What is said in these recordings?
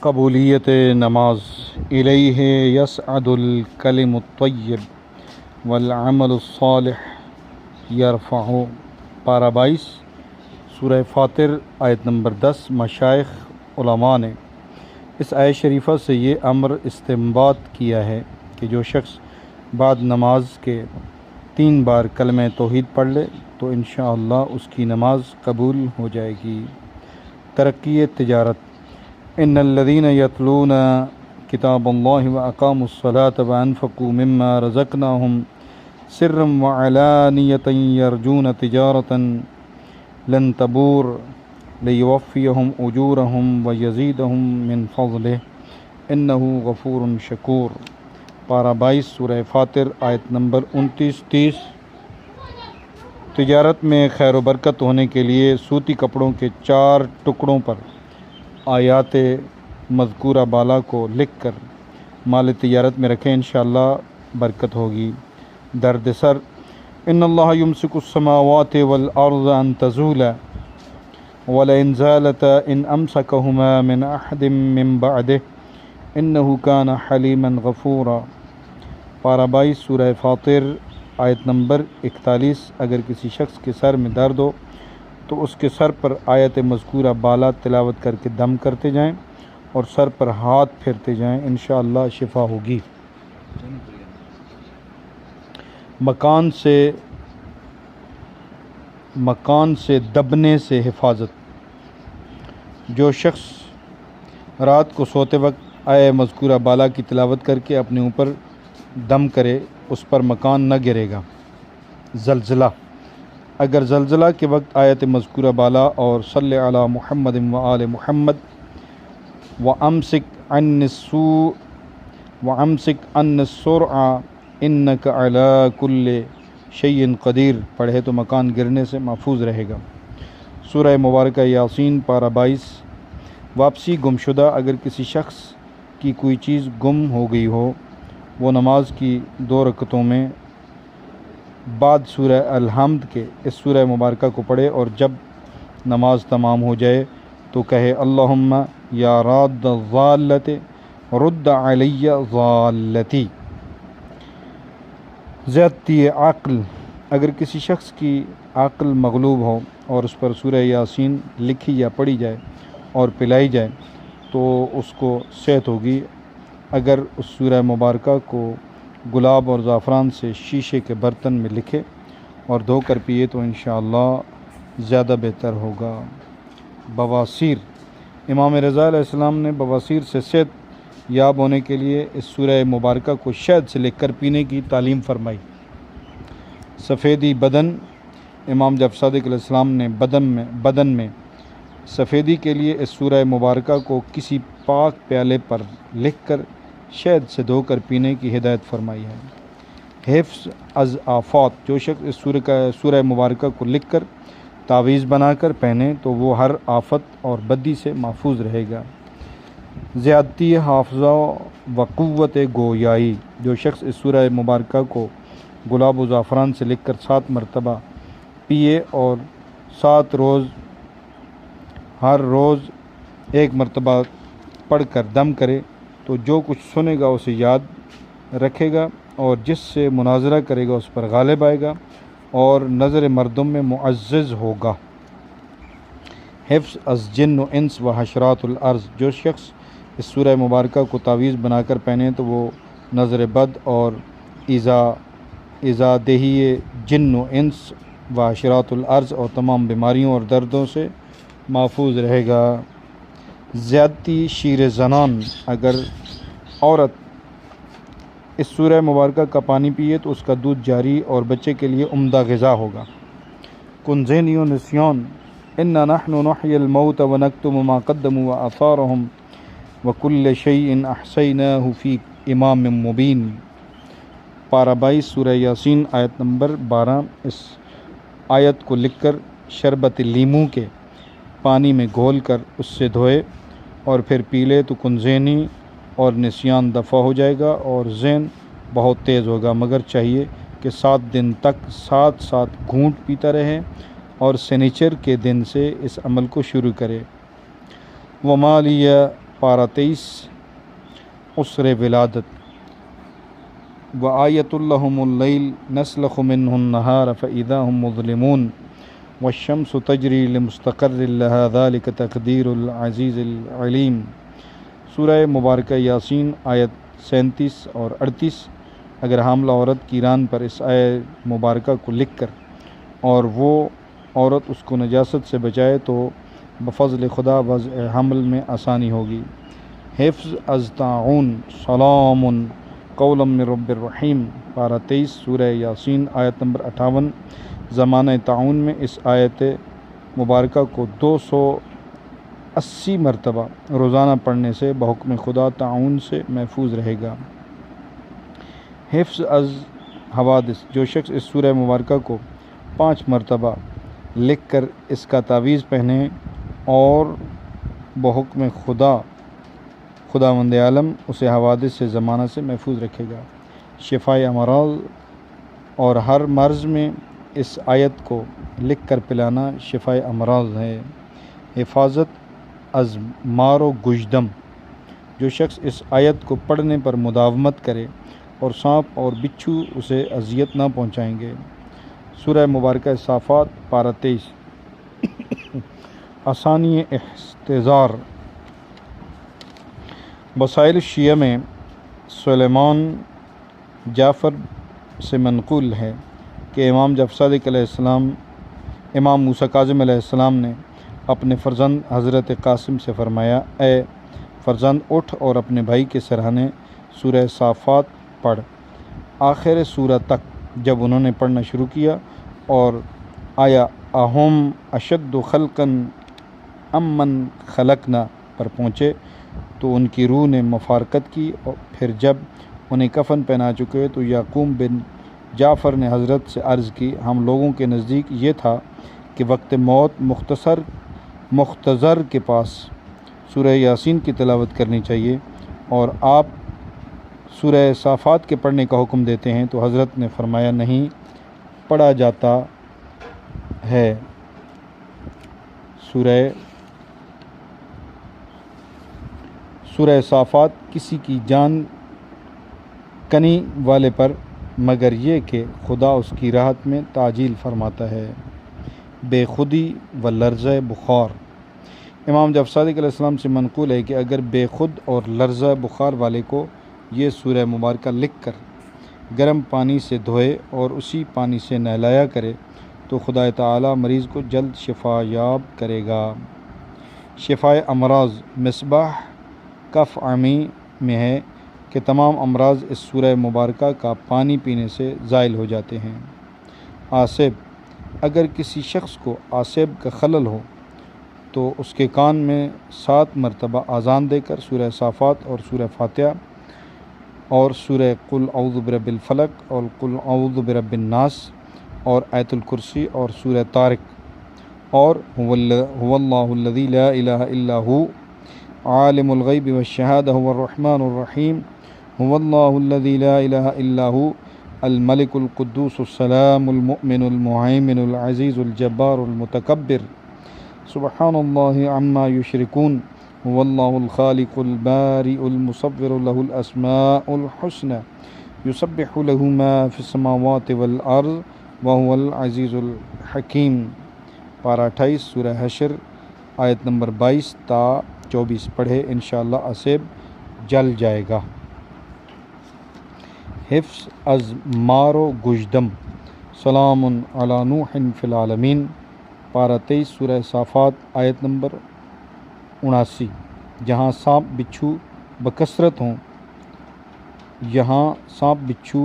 قبولیت نماز الیہ یصعد الکلم الطیب والعمل الصالح یرفع پارہ 22 سورہ فاطر آیت نمبر 10۔ مشائخ علماء نے اس آیت شریفہ سے یہ امر استنباط کیا ہے کہ جو شخص بعد نماز کے 3 بار کلمہ توحید پڑھ لے تو انشاءاللہ اس کی نماز قبول ہو جائے گی۔ ترقی تجارت ان الذین یتلون کتاب اللہ واقاموا الصلاة وانفقوا مما رزقناہم سرا وعلانیۃ یرجون تجارۃ لن تبور لیوفیہم اجورہم ویزیدہم من فضلہ انہ غفور شکور پارہ 22 سورہ فاطر آیت نمبر 29-30۔ تجارت میں خیر و برکت ہونے کے لیے سوتی کپڑوں کے 4 ٹکڑوں پر آیات مذکورہ بالا کو لکھ کر مال تجارت میں رکھیں، انشاءاللہ برکت ہوگی۔ درد سر ان اللہ یمسک السماوات والارض ان تزولا ولئن زالتا ان امسکہما من احد من بعدہ انہ کان حلیما غفورا پارہ 22 سورہ فاطر آیت نمبر 41۔ اگر کسی شخص کے سر میں درد ہو تو اس کے سر پر آیت مذکورہ بالا تلاوت کر کے دم کرتے جائیں اور سر پر ہاتھ پھیرتے جائیں، انشاءاللہ شفا ہوگی۔ مکان سے دبنے سے حفاظت۔ جو شخص رات کو سوتے وقت آیت مذکورہ بالا کی تلاوت کر کے اپنے اوپر دم کرے اس پر مکان نہ گرے گا۔ زلزلہ اگر زلزلہ کے وقت آیت مذکورہ بالا اور صلی علی محمد و آل محمد وَأَمْسِكْ عَنِّ السُّرْعَ إِنَّكَ عَلَىٰ كُلِّ شَيْءٍ قدیر پڑھے تو مکان گرنے سے محفوظ رہے گا۔ سورہ مبارکہ یاسین پارہ 22۔ واپسی گمشدہ اگر کسی شخص کی کوئی چیز گم ہو گئی ہو وہ نماز کی 2 رکعتوں میں بعد سورہ الحمد کے اس سورہ مبارکہ کو پڑھے اور جب نماز تمام ہو جائے تو کہے اللہم یا راد الضالۃ رد علی ضالتی۔ زیادتی عقل اگر کسی شخص کی عقل مغلوب ہو اور اس پر سورہ یاسین لکھی یا پڑھی جائے اور پلائی جائے تو اس کو صحت ہوگی۔ اگر اس سورہ مبارکہ کو گلاب اور زعفران سے شیشے کے برتن میں لکھے اور دھو کر پیے تو انشاءاللہ زیادہ بہتر ہوگا۔ بواسیر امام رضا علیہ السلام نے بواسیر سے صحت یاب ہونے کے لیے اس سورہ مبارکہ کو شہد سے لکھ کر پینے کی تعلیم فرمائی۔ سفیدی بدن امام جعفر صادق علیہ السلام نے بدن میں سفیدی کے لیے اس سورہ مبارکہ کو کسی پاک پیالے پر لکھ کر شہد سے دھو کر پینے کی ہدایت فرمائی ہے۔ حفظ از آفات جو شخص اس سورہ مبارکہ کو لکھ کر تعویذ بنا کر پہنے تو وہ ہر آفت اور بدی سے محفوظ رہے گا۔ زیادتی حافظہ و قوت گویائی جو شخص اس سورہ مبارکہ کو گلاب و زعفران سے لکھ کر 7 مرتبہ پیے اور 7 روز ہر روز 1 مرتبہ پڑھ کر دم کرے تو جو کچھ سنے گا اسے یاد رکھے گا اور جس سے مناظرہ کرے گا اس پر غالب آئے گا اور نظر مردم میں معزز ہوگا۔ حفظ از جن و انس و حشرات الارض جو شخص اس سورہ مبارکہ کو تعویذ بنا کر پہنے تو وہ نظر بد اور ایذا دہی جن و انس و حشرات الارض اور تمام بیماریوں اور دردوں سے محفوظ رہے گا۔ زیادتی شیر زنان اگر عورت اس سورہ مبارکہ کا پانی پیے تو اس کا دودھ جاری اور بچے کے لیے عمدہ غذا ہوگا۔ کنزینی و نسیان انا نحن نحیی الموت ونکتب ما قدموا وآثارهم وکل شیء احصیناہ فی امام مبین پارہ 22 سورہ یاسین آیت نمبر 12۔ اس آیت کو لکھ کر شربت لیموں کے پانی میں گھول کر اس سے دھوئے اور پھر پی لے تو کنزینی اور نسیان دفع ہو جائے گا اور ذہن بہت تیز ہوگا، مگر چاہیے کہ 7 دن تک 7 گھونٹ پیتا رہے اور سنیچر کے دن سے اس عمل کو شروع کرے۔ وما لی پارہ 23 عسر ولادت وآیۃ لہم اللیل نسلخ منہ النہار فإذا ہم مظلمون والشمس تجری لمستقر لہا ذلک تقدیر العزیز العلیم۔ سورہ مبارکہ یاسین آیت 37 اور 38۔ اگر حاملہ عورت کی ران پر اس آیت مبارکہ کو لکھ کر اور وہ عورت اس کو نجاست سے بچائے تو بفضل خدا وضع حمل میں آسانی ہوگی۔ حفظ از طاعون سلام قولا من رب الرحیم، پارہ 23 سورہ یاسین آیت نمبر 58۔ زمانہ طاعون میں اس آیت مبارکہ کو 280 مرتبہ روزانہ پڑھنے سے بحکم خدا طاعون سے محفوظ رہے گا۔ حفظ از حوادث، جو شخص اس سورہ مبارکہ کو 5 مرتبہ لکھ کر اس کا تعویذ پہنے اور بحکم خداوند عالم اسے حوادث سے زمانہ سے محفوظ رکھے گا۔ شفاء امراض، اور ہر مرض میں اس آیت کو لکھ کر پلانا شفاء امراض ہے۔ حفاظت از مار و گشدم، جو شخص اس آیت کو پڑھنے پر مداومت کرے اور سانپ اور بچھو اسے اذیت نہ پہنچائیں گے۔ سورہ مبارکہ صافات پارہ 23۔ آسانی احتضار، وسائل شیعہ میں سلیمان جعفر سے منقول ہے کہ امام جعفر صادق علیہ السلام امام موسیٰ کاظم علیہ السلام نے اپنے فرزند حضرت قاسم سے فرمایا، اے فرزند اٹھ اور اپنے بھائی کے سرہانے سورہ صافات پڑھ۔ آخر سورہ تک جب انہوں نے پڑھنا شروع کیا اور آیا اہم اشد خلقا امن خلقنا پر پہنچے تو ان کی روح نے مفارقت کی، اور پھر جب انہیں کفن پہنا چکے تو یعقوب بن جعفر نے حضرت سے عرض کی، ہم لوگوں کے نزدیک یہ تھا کہ وقت موت مختصر کے پاس سورہ یاسین کی تلاوت کرنی چاہیے، اور آپ سورہ صافات کے پڑھنے کا حکم دیتے ہیں، تو حضرت نے فرمایا نہیں پڑھا جاتا ہے۔ سورہ صافات کسی کی جان کنی والے پر مگر یہ کہ خدا اس کی راحت میں تعجیل فرماتا ہے۔ بے خودی و لرزہ بخار، امام جعفر صادق علیہ السلام سے منقول ہے کہ اگر بے خود اور لرزہ بخار والے کو یہ سورہ مبارکہ لکھ کر گرم پانی سے دھوئے اور اسی پانی سے نہلایا کرے تو خدا تعالی مریض کو جلد شفا یاب کرے گا۔ شفاء امراض، مصباح کف عمی میں ہے کہ تمام امراض اس سورہ مبارکہ کا پانی پینے سے زائل ہو جاتے ہیں۔ آصب، اگر کسی شخص کو آصب کا خلل ہو تو اس کے کان میں 7 مرتبہ اذان دے کر سورہ صافات اور سورہ فاتحہ اور سورہ قل اعوذ برب الفلق اور قل اعوذ برب الناس اور آیت الکرسی اور سورہ طارق اور هو اللہ الذی لا الہ الا هو عالم الغیب والشہادہ هو الرحمن الرحیم هو اللہ الذی لا الہ الا هو الملک القدوس السلام المؤمن المہیمن العزیز الجبار المتکبر سبحان اللہ عما یشرکون هو اللہ الخالق البارئ المصور له الاسماء الحسنى یسبح له ما في السماوات والارض وهو العزیز الحکیم۔ پارہ 28 سورہ حشر آیت نمبر 22 تا 24 پڑھے، انشاءاللہ آصب جل جائے گا۔ حفظ از مار و گشدم، سلام علی نوح فی العالمین، پارہ 23 سورہ صافات آیت نمبر 79۔ جہاں سانپ بچھو بکثرت ہوں، یہاں سانپ بچھو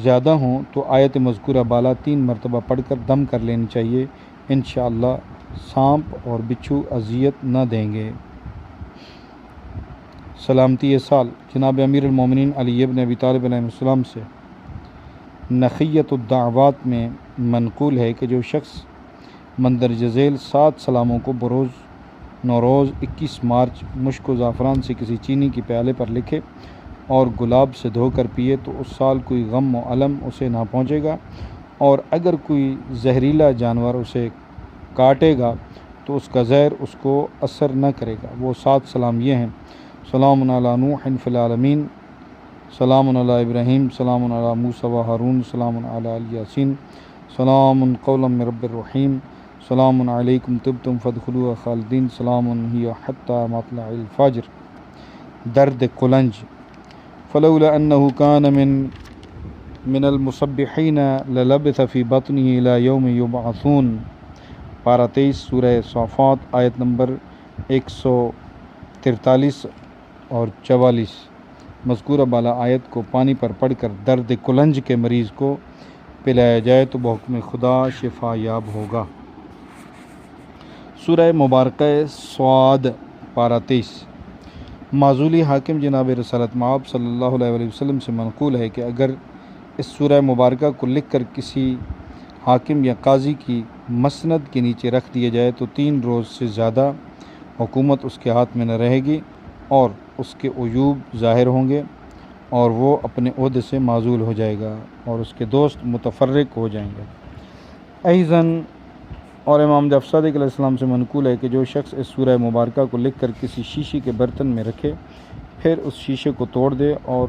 زیادہ ہوں تو آیت مذکورہ بالا 3 مرتبہ پڑھ کر دم کر لینی چاہیے، انشاءاللہ سانپ اور بچھو اذیت نہ دیں گے۔ سلامتی سال، جناب امیر المومنین علی بن ابی طالب علیہ السلام سے نخیت الدعوات میں منقول ہے کہ جو شخص مندرجہ ذیل 7 سلاموں کو بروز نوروز 21 مارچ مشک و زعفران سے کسی چینی کی پیالے پر لکھے اور گلاب سے دھو کر پیے تو اس سال کوئی غم و علم اسے نہ پہنچے گا، اور اگر کوئی زہریلا جانور اسے کاٹے گا تو اس کا زہر اس کو اثر نہ کرے گا۔ وہ 7 سلام یہ ہیں: سلام علی نوح فی العالمین، سلام علی ابراہیم، سلام علی موسیٰ و ہارون، سلام علی یاسین، سلام قولا من رب الرحیم، سلام علیکم طبتم فادخلوها خالدین، سلام ہی حتی مطلع الفجر۔ درد قلنج: فلولا انه كان من المسبحین للبث فی بطنه الى یوم یبعثون۔ پارہ 23 سورہ صافات آیت نمبر 143 اور 44۔ مذکورہ بالا آیت کو پانی پر پڑھ کر درد قلنج کے مریض کو پلایا جائے تو بحکم خدا شفا یاب ہوگا۔ سورہ مبارکہ صاد پارہ 23۔ معزولی حاکم جناب رسالت مآب صلی اللہ علیہ وسلم سے منقول ہے کہ اگر اس سورہ مبارکہ کو لکھ کر کسی حاکم یا قاضی کی مسند کے نیچے رکھ دیا جائے تو 3 روز سے زیادہ حکومت اس کے ہاتھ میں نہ رہے گی اور اس کے عیوب ظاہر ہوں گے اور وہ اپنے عہدے سے معزول ہو جائے گا اور اس کے دوست متفرق ہو جائیں گے۔ ایضاً اور امام جعفر صادق علیہ السلام سے منقول ہے کہ جو شخص اس سورہ مبارکہ کو لکھ کر کسی شیشے کے برتن میں رکھے، پھر اس شیشے کو توڑ دے اور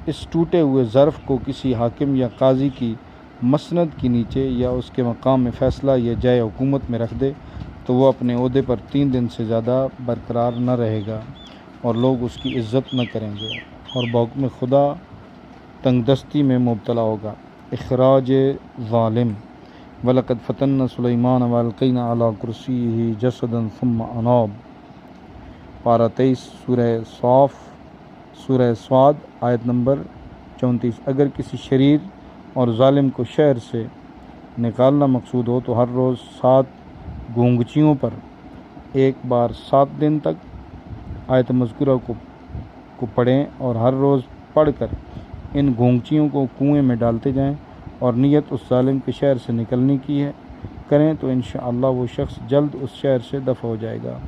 اس ٹوٹے ہوئے ظرف کو کسی حاکم یا قاضی کی مسند کے نیچے یا اس کے مقام میں فیصلہ یا جائے حکومت میں رکھ دے تو وہ اپنے عہدے پر 3 دن سے زیادہ برقرار نہ رہے گا اور لوگ اس کی عزت نہ کریں گے اور بحکم خدا تنگ دستی میں مبتلا ہوگا۔ اخراج ظالم: وَلَقَدْ فَتَنَّا سُلَيْمَانَ وَأَلْقَيْنَا عَلَىٰ كُرْسِيِّهِ جَسَدًا ثُمَّ أَنَابَ۔ پارہ 23 سورہ صاد آیت نمبر 34۔ اگر کسی شریر اور ظالم کو شہر سے نکالنا مقصود ہو تو ہر روز 7 گونگچیوں پر ایک بار 7 دن تک آیت مذکورہ کو پڑھیں اور ہر روز پڑھ کر ان گونگچیوں کو کنویں میں ڈالتے جائیں اور نیت اس ظالم کے شہر سے نکلنے کی کریں تو انشاءاللہ وہ شخص جلد اس شہر سے دفع ہو جائے گا،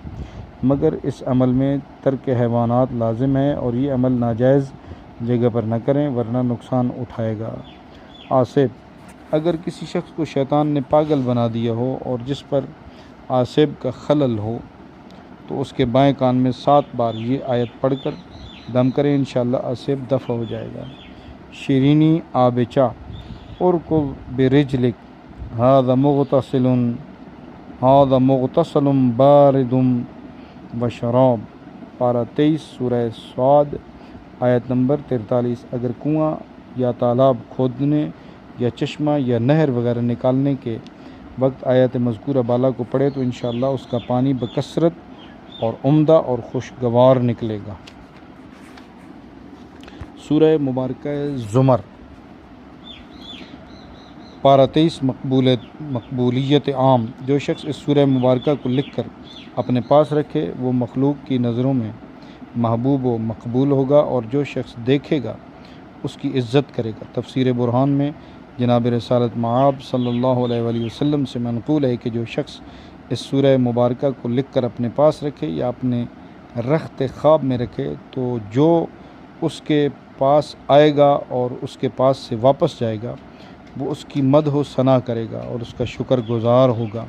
مگر اس عمل میں ترک حیوانات لازم ہے اور یہ عمل ناجائز جگہ پر نہ کریں ورنہ نقصان اٹھائے گا۔ آصب: اگر کسی شخص کو شیطان نے پاگل بنا دیا ہو اور جس پر آصب کا خلل ہو تو اس کے بائیں کان میں 7 بار یہ آیت پڑھ کر دم کریں، انشاءاللہ آصب دفع ہو جائے گا۔ شیرینی آب چاہ: ارکض برجلک ھذا مغتسل بارد وشراب۔ پارہ 23 سورہ صاد آیت نمبر 43۔ اگر کنواں یا تالاب کھودنے یا چشمہ یا نہر وغیرہ نکالنے کے وقت آیت مذکورہ بالا کو پڑھے تو انشاءاللہ اس کا پانی بکثرت اور عمدہ اور خوشگوار نکلے گا۔ سورہ مبارکہ زمر پارہ 23۔ مقبولیت عام: جو شخص اس سورہ مبارکہ کو لکھ کر اپنے پاس رکھے وہ مخلوق کی نظروں میں محبوب و مقبول ہوگا اور جو شخص دیکھے گا اس کی عزت کرے گا۔ تفسیر برہان میں جناب رسالت مآب صلی اللہ علیہ وآلہ وسلم سے منقول ہے کہ جو شخص اس سورہ مبارکہ کو لکھ کر اپنے پاس رکھے یا اپنے رخت خواب میں رکھے تو جو اس کے پاس آئے گا اور اس کے پاس سے واپس جائے گا وہ اس کی مدح و ثنا کرے گا اور اس کا شکر گزار ہوگا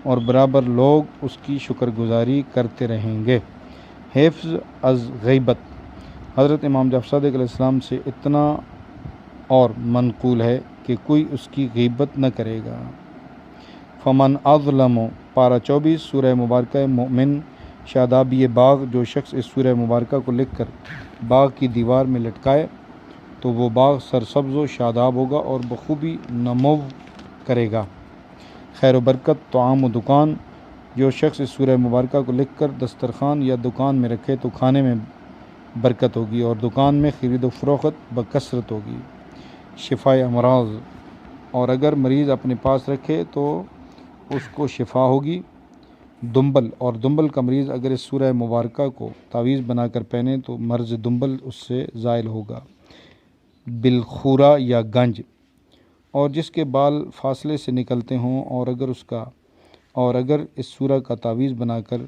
اور برابر لوگ اس کی شکر گزاری کرتے رہیں گے۔ حفظ از غیبت: حضرت امام جعفر صادق علیہ السلام سے اتنا اور منقول ہے کہ کوئی اس کی غیبت نہ کرے گا۔ فمن اظلم پارہ 24 سورہ مبارکہ مومن شادابی باغ: جو شخص اس سورہ مبارکہ کو لکھ کر باغ کی دیوار میں لٹکائے تو وہ باغ سرسبز و شاداب ہوگا اور بخوبی نمو کرے گا۔ خیر و برکت طعام و دکان: جو شخص اس سورہ مبارکہ کو لکھ کر دسترخوان یا دکان میں رکھے تو کھانے میں برکت ہوگی اور دکان میں خرید و فروخت بکثرت ہوگی۔ شفاء امراض: اور اگر مریض اپنے پاس رکھے تو اس کو شفا ہوگی۔ دنبل: اور دنبل کا مریض اگر اس سورہ مبارکہ کو تعویذ بنا کر پہنے تو مرض دنبل اس سے زائل ہوگا۔ بالخورا یا گنج: اور جس کے بال فاصلے سے نکلتے ہوں اور اگر اس سورہ کا تعویذ بنا کر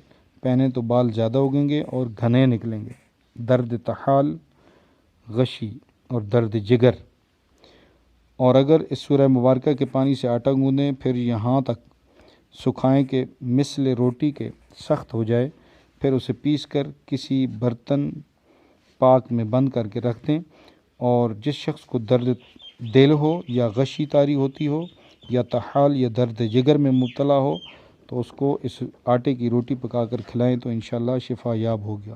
پہنے تو بال زیادہ اگیں گے اور گھنے نکلیں گے۔ درد طحال، غشی اور درد جگر: اور اگر اس سورہ مبارکہ کے پانی سے آٹا گوندیں پھر یہاں تک سکھائیں کہ مثل روٹی کے سخت ہو جائے، پھر اسے پیس کر کسی برتن پاک میں بند کر کے رکھ دیں، اور جس شخص کو درد دل ہو یا غشی طاری ہوتی ہو یا طحال یا درد جگر میں مبتلا ہو تو اس کو اس آٹے کی روٹی پکا کر کھلائیں تو انشاءاللہ شفا یاب ہو گیا۔